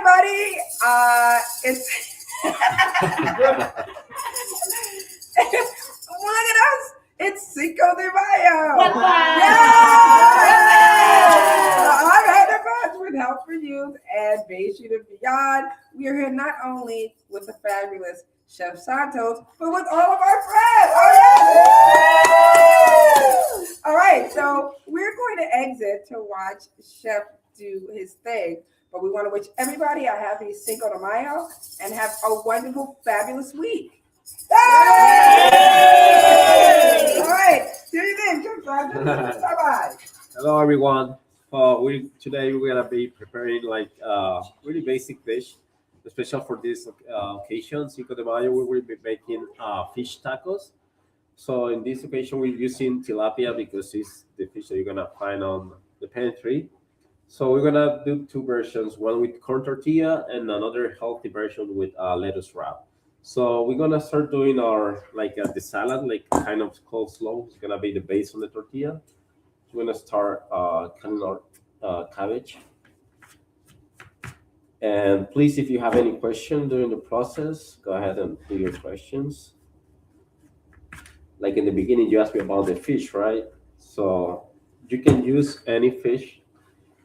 everybody. It's look at us. It's Cinco de Mayo. I'm Heather Bunch with Help for Youth and Bay Street and Beyond. We are here not only with the fabulous Chef Santos, but with all of our friends. Oh, yes. All right, so we're going to exit to watch Chef do his thing. But we want to wish everybody a happy Cinco de Mayo and have a wonderful, fabulous week. Yay! All right, see you then. Bye-bye. Hello, everyone. Today we're gonna be preparing like really basic dish, special for this occasion, Cinco de Mayo. We will be making fish tacos. So in this occasion, we're using tilapia because it's the fish that you're gonna find on the pantry. So we're gonna do two versions, one with corn tortilla and another healthy version with lettuce wrap. So we're gonna start doing our the salad, like kind of coleslaw. It's gonna be the base on the tortilla. We're gonna start cutting our cabbage. And please, if you have any question during the process, go ahead and do your questions. Like in the beginning, you asked me about the fish, right? So you can use any fish,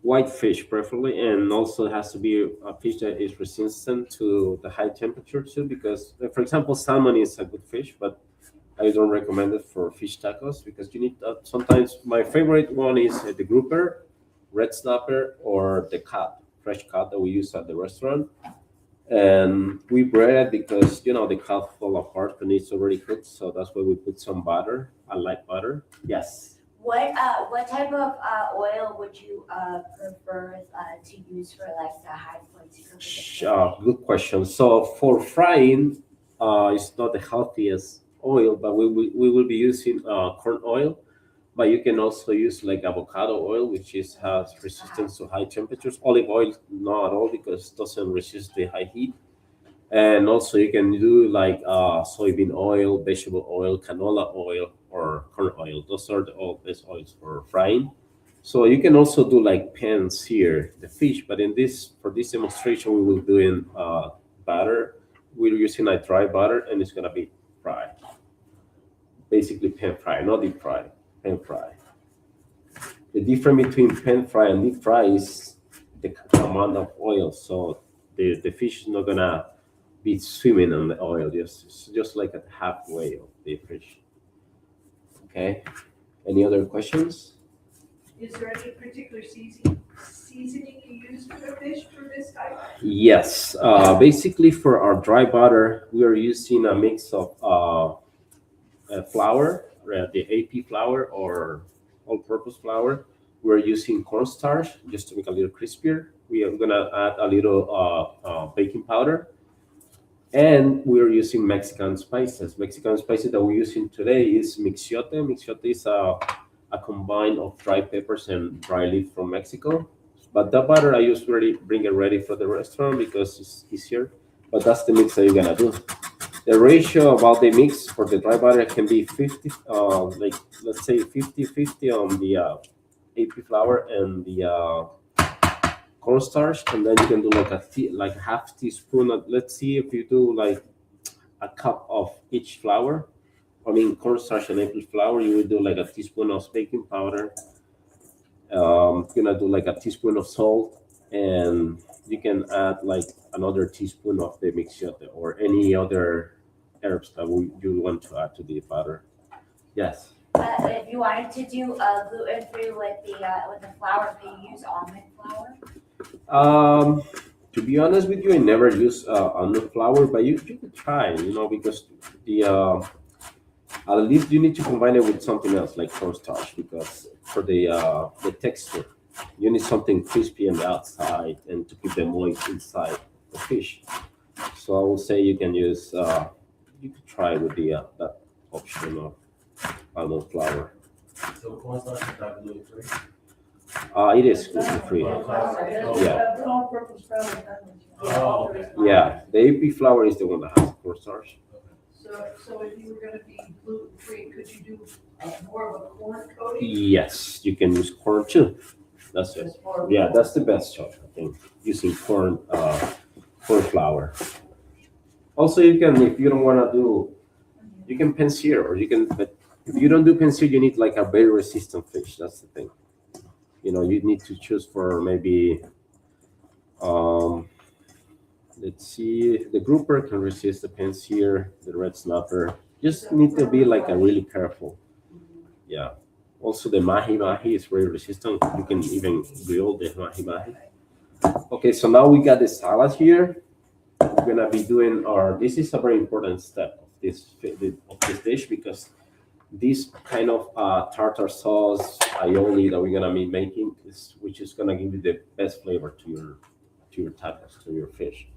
white fish preferably, and also it has to be a fish that is resistant to the high temperature too, because for example, salmon is a good fish, but I don't recommend it for fish tacos because you need sometimes my favorite one is the grouper, red snapper, or the cod, fresh cod that we use at the restaurant. And we bread it because the cod fall apart and it's already cooked, so that's why we put some butter. I like butter. Yes. What type of oil would you prefer to use for like the high points? Good question. So for frying, it's not the healthiest oil, but we will be using corn oil. But you can also use like avocado oil, which has resistance to high temperatures. Olive oil, not at all, because it doesn't resist the high heat. And also you can do like soybean oil, vegetable oil, canola oil, or corn oil. Those are all best oils for frying. So you can also do like pans here, the fish. But for this demonstration, we will do in butter. We're using a dry butter, and it's gonna be fried. Basically pan fry, not deep fry. Pan fry. The difference between pan fry and deep fry is the amount of oil. So the fish is not gonna be swimming in the oil, just like at halfway of the fish. Okay. Any other questions? Is there any particular seasoning you use for the fish for this type? Yes. Basically, for our dry butter, we are using a mix of flour, the AP flour or all-purpose flour. We're using cornstarch just to make a little crispier. We are gonna add a little baking powder. And we're using Mexican spices. Mexican spices that we're using today is mixiote. Mixiote is a combine of dry peppers and dry leaf from Mexico. But that butter I usually bring it ready for the restaurant because it's easier. But that's the mix that you're gonna do. The ratio about the mix for the dry butter can be 50, let's say 50-50 on the AP flour and the cornstarch, and then you can do like half teaspoon of, let's see, if you do like a cup of each flour, cornstarch and apple flour, you will do like a teaspoon of baking powder. You're gonna do like a teaspoon of salt, and you can add like another teaspoon of the mixiote or any other herbs that you want to add to the butter. Yes. If you wanted to do gluten free with the flour, do you use almond flour? To be honest with you, I never use almond flour, but you could try, because the at least you need to combine it with something else like cornstarch, because for the texture, you need something crispy on the outside and to keep the moist inside the fish. So I would say you can use you could try with the that option of almond flour. So cornstarch is not gluten free? It is gluten free. Yeah. Oh, okay. Yeah, the AP flour is the one that has cornstarch. So if you were going to be gluten free, could you do more of a corn coating? Yes, you can use corn too. That's it. Just for- Yeah, that's the best choice, I think, using corn flour. Also, you can, if you don't want to do, you can pan sear, or you can, but if you don't do pan sear, you need like a very resistant fish. That's the thing. You need to choose for maybe, um, let's see, the grouper can resist the pan sear, the red snapper. Just need to be like a really careful. Yeah. Also, the mahi mahi is very resistant. You can even grill the mahi mahi. Okay, so now we got the salad here. We're gonna be doing our. This is a very important step of this dish because this kind of tartar sauce aioli that we're gonna be making which is gonna give you the best flavor to your tacos, to your fish.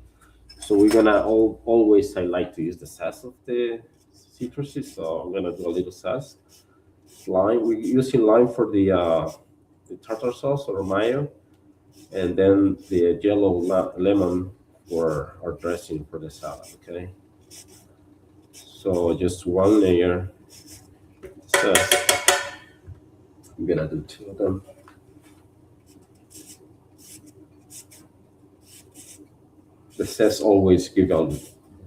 So we're gonna always I like to use the zest of the citruses. So I'm gonna do a little zest. Lime. We're using lime for the tartar sauce or mayo, and then the yellow lemon for our dressing for the salad. Okay. So just one layer. So I'm gonna do two of them. The zest always give a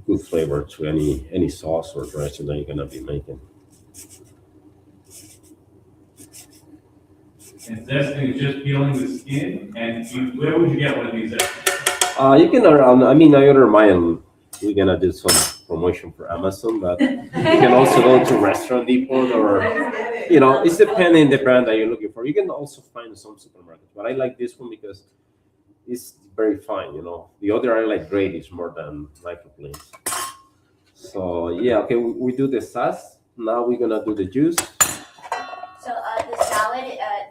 good flavor to any sauce or dressing that you're gonna be making. And zesting is just peeling the skin, and where would you get one of these at? You can I mean I order mine. We're gonna do some promotion for Amazon, but you can also go to Restaurant Depot or it's depending the brand that you're looking for. You can also find some supermarkets, but I like this one because it's very fine. The other I like great is more than microplanes. So yeah, okay, we do the sauce. Now we're gonna do the juice. So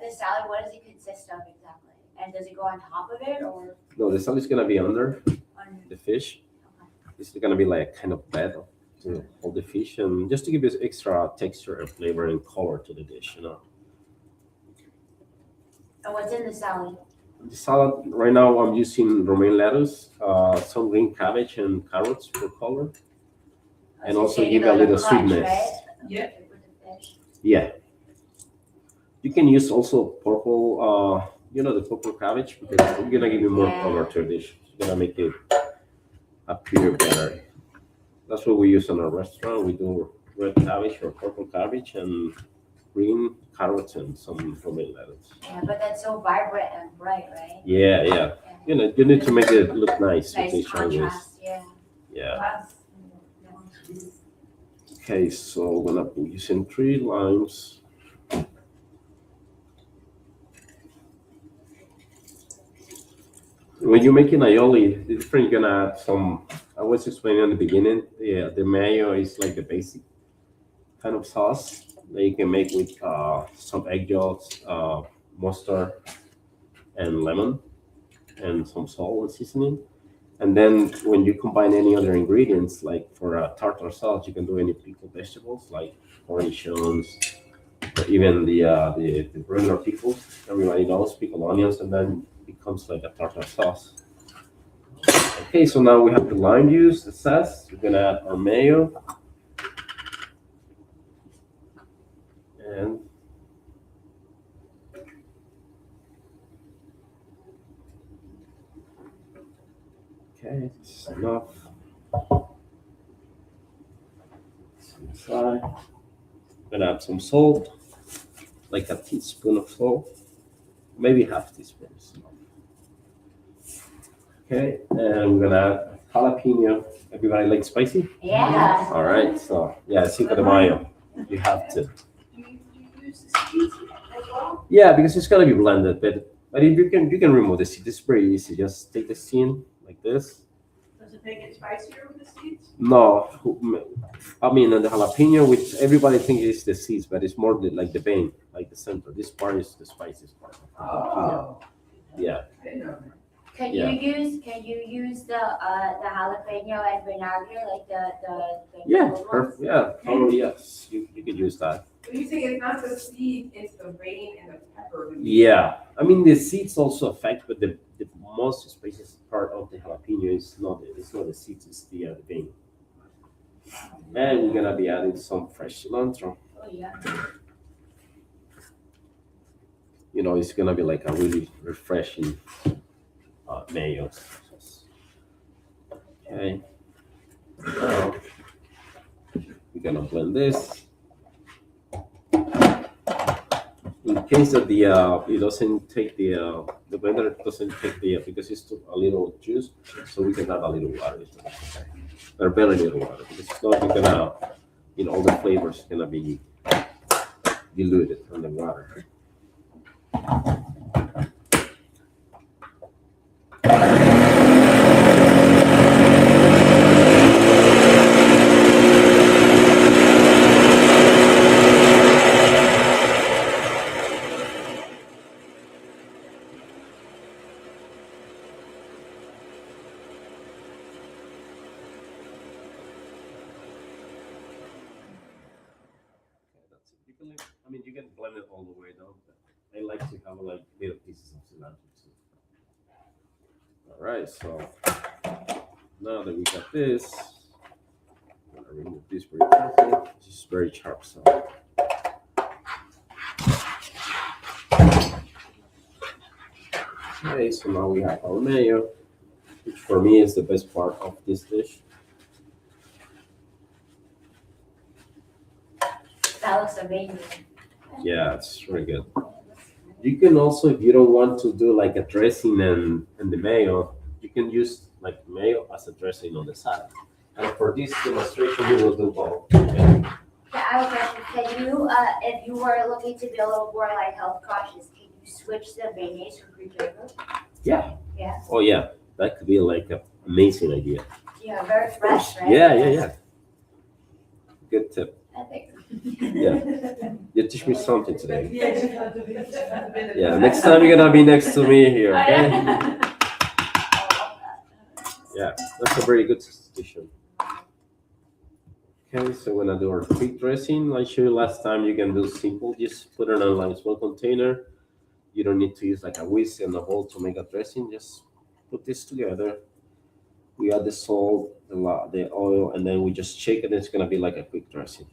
the salad, what does it consist of exactly? And does it go on top of it or No, the salad is gonna be under on? the fish. It's gonna be like kind of bed to hold the fish, and just to give it extra texture and flavor and color to the dish. And what's in the salad? The salad right now I'm using romaine lettuce, some green cabbage and carrots for color, and So also you give do a little the crunch, sweetness. right? Yeah. With the fish. Yeah. You can use also purple, the purple cabbage because it's gonna give you more Yeah. color to the dish. It's gonna make it appear better. That's what we use in our restaurant. We do red cabbage or purple cabbage and green carrots and some romaine lettuce. Yeah, but that's so vibrant and bright, right? Yeah, yeah. And You need to make it look nice with nice the Chinese. contrast, yeah. Yeah. Okay, so we're gonna be using 3 limes. When you're making aioli, the different you're gonna add some. I was explaining in the beginning. Yeah, the mayo is like the basic kind of sauce that you can make with some egg yolks, mustard, and lemon, and some salt and seasoning. And then when you combine any other ingredients, like for a tartar sauce, you can do any pickled vegetables like cornichons, or even the regular pickles. Everybody knows pickled onions, and then it becomes like a tartar sauce. Okay, so now we have the lime juice, the zest. We're gonna add our mayo, and okay, this is enough. Inside. Gonna add some salt, like a teaspoon of salt, maybe half teaspoon. Is enough. Okay, and we're gonna add jalapeno. Everybody like spicy? Yeah. All right, so yeah, Cinco de Mayo. You have to. Do you use the seeds as well? Yeah, because it's gonna be blended, but if you can remove the seed. It's very easy. Just take the seed like this. Does it make it spicier with the seeds? No, I mean, and the jalapeno, which everybody thinks is the seeds, but it's more like the vein, like the center. This part is the spiciest part. Of the jalapeno. Yeah. I didn't know that. Can Yeah. you use the jalapeno and vinagre like the Yeah, cold ones? perfect. Yeah, totally. Yes, you could use that. When you say it's not the seed, it's the vein and the pepper. Yeah, I mean the seeds also affect, but the most spiciest part of the jalapeno is not the seeds, it's the vein. And we're gonna be adding some fresh cilantro. Oh yeah. it's gonna be like a really refreshing mayo. Okay. Now we're gonna blend this. In case that it doesn't take the blender doesn't take because it's too, a little juice, so we can add a little water. Okay. Or very little water because if not, you're gonna all the flavors gonna be diluted from the water. That's it. You can blend it all the way down. But I like to have like little pieces of cilantro too. All right, so now that we got this, I'm gonna remove this very carefully. This is very sharp, so. Okay, so now we have our mayo, which for me is the best part of this dish. That looks amazing. Yeah, it's very good. You can also, if you don't want to do like a dressing and the mayo, you can use like mayo as a dressing on the side. And for this demonstration, we will do both. Okay? Yeah, I have a question. Can you, if you were looking to be a little more like health cautious, can you switch the mayonnaise for Greek yogurt? Yeah. Yeah. Oh yeah, that could be like an amazing idea. Yeah, very fresh, right? Yeah. Good tip. I think. Yeah. You teach me something today. Yeah. Yeah, next time you're gonna be next to me here, okay? Yeah, that's a very good suggestion. Okay, so we're gonna do our quick dressing. Like I showed you last time, you can do simple. Just put it in like a small container. You don't need to use like a whisk and a bowl to make a dressing. Just put this together. We add the salt, the oil, and then we just shake it. And it's gonna be like a quick dressing.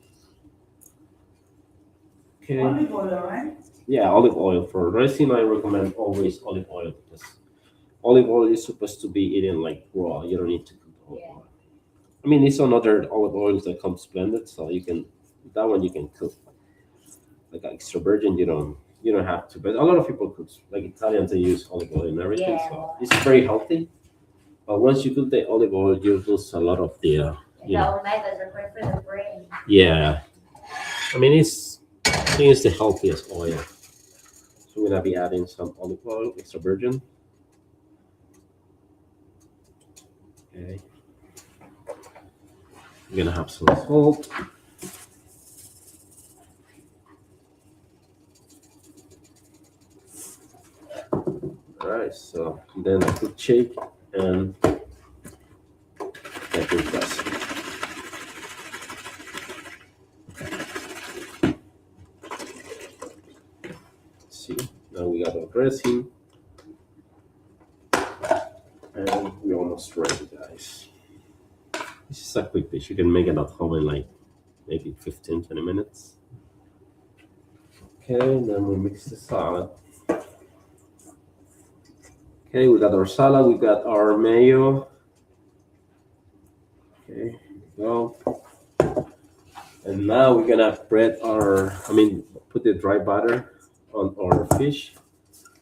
Okay. Olive oil, right? Yeah, olive oil for dressing. I recommend always olive oil because olive oil is supposed to be eaten like raw. You don't need to cook olive Yeah. oil. I mean, it's another olive oils that comes blended, so you can that one you can cook. Like extra virgin, you don't have to. But a lot of people cook like Italians. They use olive oil and everything, Yeah. so it's very healthy. But once you cook the olive oil, you lose a lot of the. The omegas are great for the brain. Yeah, I mean I think it's the healthiest oil. So we're gonna be adding some olive oil, extra virgin. Okay. We're gonna have some salt. All right, so then a quick shake and that good dressing. See, now we got our dressing, and we're almost ready, guys. This is a quick dish. You can make it at home in like maybe 15-20 minutes. Okay, and then we mix the salad. Okay, we got our salad, we got our mayo. Okay, here we go. And now we're gonna put the dry butter on our fish.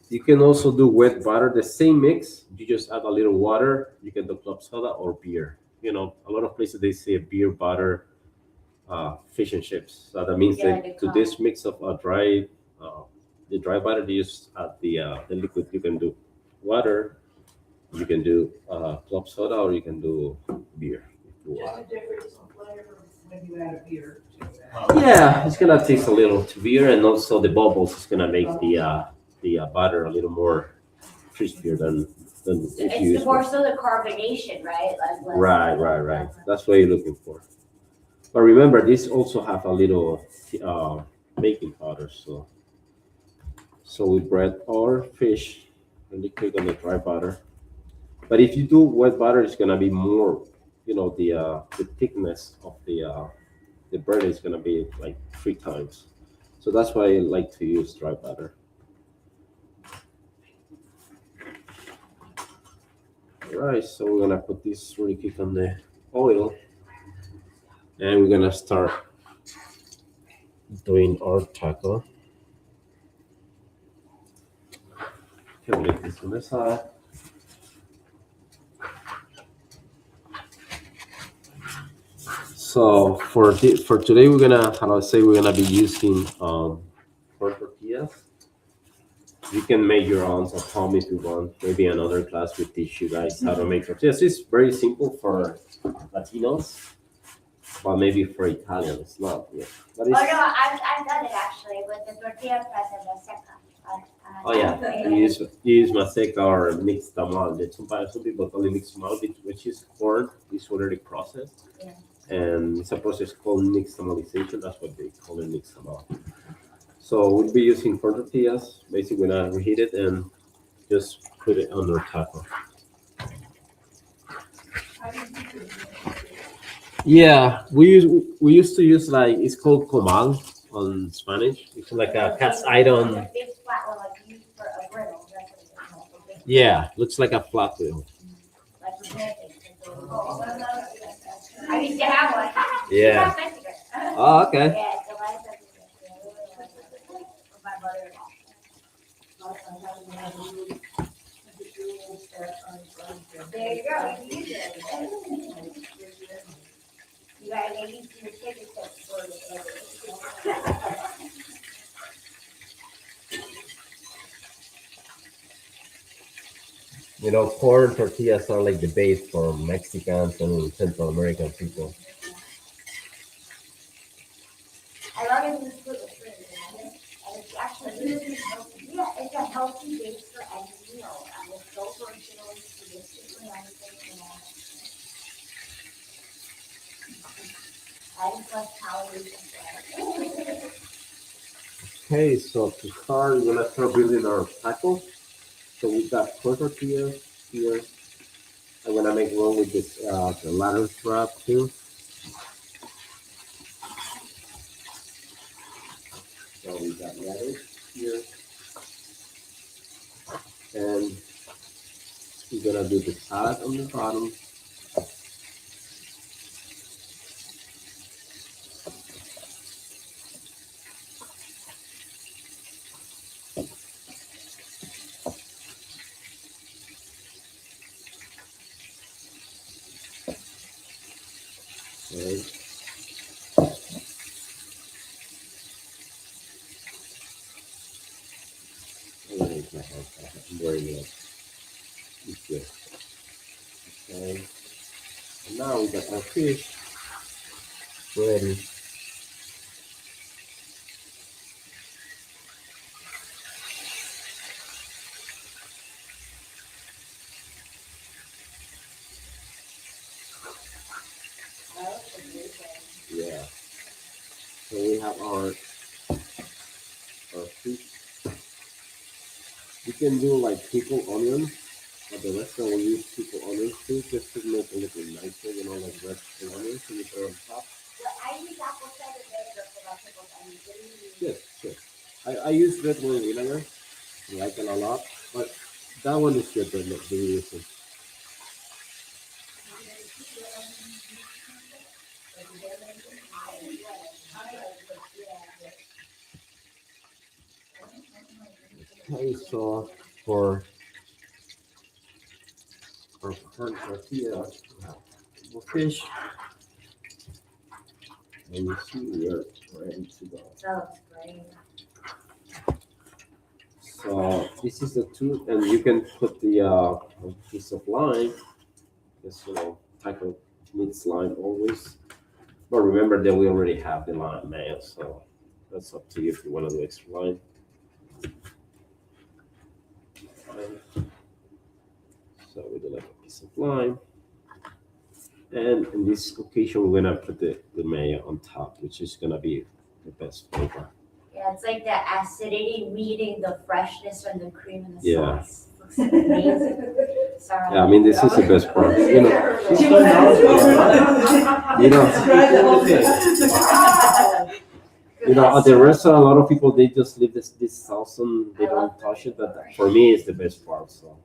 You can also do wet butter, the same mix. You just add a little water. You can do club soda or beer. A lot of places they say beer butter, fish and chips. So that means Yeah, that to this mix of the dry butter, you just add the liquid. You can do water, you can do club soda, or you can do beer. If you want. Just a difference in flavor when you add a beer to that. Yeah, it's gonna taste a little to beer, and also the bubbles is gonna make the butter a little more crispier than if you use. It's more so the carbonation, right? Like less- Right. That's what you're looking for. But remember, this also have a little baking powder, so we bread our fish really quick on the dry butter. But if you do wet butter, it's gonna be more, the thickness of the bread is gonna be like 3 times. So that's why I like to use dry butter. All right, so we're gonna put this really quick on the oil, and we're gonna start doing our taco. Okay, we'll leave this on the side. So for today, we're gonna, how do I say, we're gonna be using corn tortillas. You can make your own at home if you want. Maybe another class will teach you guys how to make tortillas. It's very simple for Latinos, but maybe for Italian it's not. Yeah. But Oh, no, it's, I've done it actually with the tortilla press and the seca. oh yeah, you use maseca or mixed tamal. Some people call it mixed tamal, which is corn is already processed. Yeah. And it's a process called mixed tamalization. That's what they call it, mixed tamal. So we'll be using corn tortillas. Basically, we're gonna reheat it and just put it on our taco. How do you do it? Yeah, we used to use, like, it's called comal on Spanish. It's like a cast iron. A big flat one like used for a griddle. That's what it's called. A big- Yeah, looks like a flat wheel. Like for pancakes. I used to have one. Yeah. It's not Mexican. Oh, okay. Yeah, it's a lot of Mexican. My mother-in-law. There you go. You use it. You gotta get used to your chicken tips for it. You know, corn tortillas are like the base for Mexicans and Central American people. As long as it's gluten free, and it's actually, yeah, it's a healthy base for any meal, and it's so versatile, it's basically anything, adding plus calories and Okay, so to start, we're gonna start building our taco. So we got corn tortillas here. I'm gonna make one with this the ladder wrap too. So we got lettuce here, and we're gonna do the salad on the bottom. Okay. I'm wearing it. It's good. Okay. And now we got our fish ready. Yeah. So we have our fish. You can do like pickled onions, but the restaurant will use pickled onions too, just to make it look nicer, you know, like red onions and you put on top. I use apple cider vinegar for my pickles, I mean, Yes, yes. I use red wine vinegar. I like it a lot, but that one is good. The reason. Okay, so for corn tortilla, we have the fish, and you see we are ready to go. That looks great. So this is the two, and you can put the piece of lime, because taco needs lime always. But remember that we already have the lime mayo, so that's up to you if you want to do extra lime. So we do like a piece of lime. And in this occasion, we're gonna put the mayo on top, which is gonna be the best flavor. Yeah, it's like the acidity meeting the freshness and the cream and the Yeah. sauce. Looks amazing. Sorry. Yeah, I mean, this is the best part. You know, at the restaurant, a lot of people, they just leave this sauce on, they don't touch it. But for me, it's the best part. So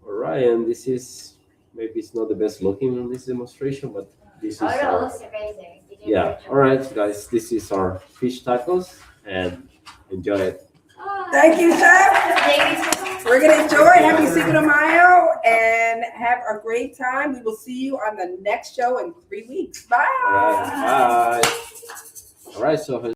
All right, and this is maybe it's not the best looking on this demonstration, but this is Oh, no, it our, looks amazing. You did a yeah. great job. All right, guys, this is our fish tacos, and enjoy it. Thank you, Chef. Thank you so much. We're gonna enjoy. Happy Cinco de Mayo and have a great time. We will see you on the next show in 3 weeks. Bye. All right, bye. All right, so